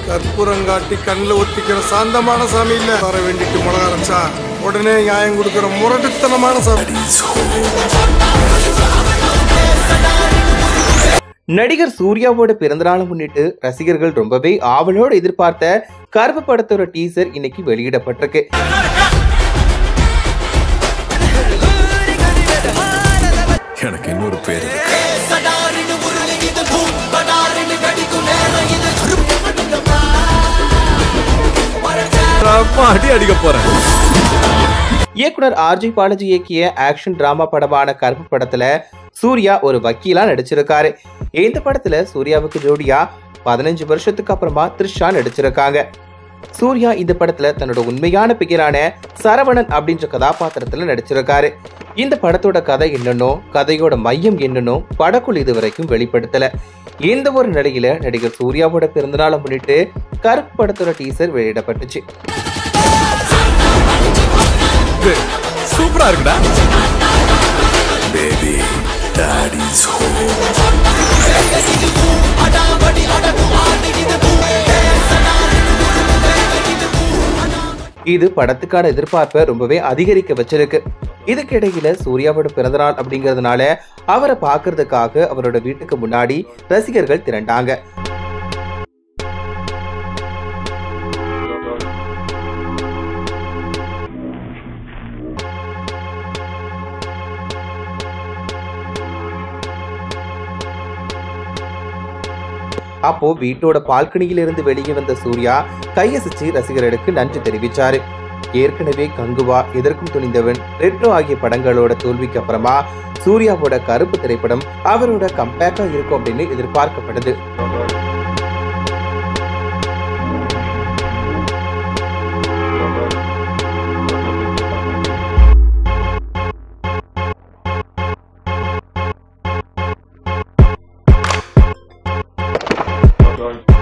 கற்பூரங்காட்டி கண்ணில் ஒத்திக்கிற சாந்தமான சாமி இல்ல. வர வேண்டிட்டு மிளகா அரைச்சா உடனே நியாயம் கொடுக்கிற முரட்டுத்தனமான சாமி. நடிகர் சூர்யாவோட பிறந்தநாளை முன்னிட்டு ரசிகர்கள் ரொம்பவே ஆவலோடு எதிர்பார்த்த கருப்பு படத்தோட டீசர் இன்னைக்கு வெளியிடப்பட்டிருக்கு. எனக்கு இன்னொரு பேர் அடிக்க போறேன். இயக்குனர் ஆர்ஜி பாலாஜி இயக்கிய ஆக்ஷன் டிராமா படமான கருப்பு படத்துல சூர்யா ஒரு வக்கீலா நடிச்சிருக்காரு. இந்த படத்துல சூர்யாவுக்கு ஜோடியா 15 வருஷத்துக்கு அப்புறமா த்ரிஷா நடிச்சிருக்காங்க. சூர்யா இந்த படத்துல தன்னோட உண்மையான பெயரான சரவணன் அப்படின்ற கதாபாத்திரத்துல நடிச்சிருக்காரு. இந்த படத்தோட கதை என்னன்னோ கதையோட மையம் என்னன்னோ படக்குள் இதுவரைக்கும் வெளிப்படுத்தல. இந்த ஒரு நிலையில நடிகர் சூர்யாவோட பிறந்தநாளை முன்னிட்டு கருப்பு படத்தோட டீசர் வெளியிடப்பட்டுச்சு. சூப்பரா இருக்குடா. Baby toadies home. இது படத்துக்கான எதிர்பார்ப்பை ரொம்பவே அதிகரிக்க வச்சிருக்கு. இதுக்கிடையில சூர்யாவோட பிறந்தநாள் அப்படிங்கறதுனால அவரை பார்க்கறதுக்காக அவரோட வீட்டுக்கு முன்னாடி ரசிகர்கள் திரண்டாங்க. அப்போ வீட்டோட பால்கனியில இருந்து வெளியே வந்த சூர்யா கையசிச்சு ரசிகர்களுக்கு நன்றி தெரிவிச்சாரு. ஏற்கனவே கங்குவா, எதற்கும் துணிந்தவன், ரெட்ரோ ஆகிய படங்களோட தோல்விக்கு அப்புறமா சூர்யாவோட கருப்பு திரைப்படம் அவரோட கம்பேக்கா இருக்கும் அப்படின்னு எதிர்பார்க்கப்படுது. Bye.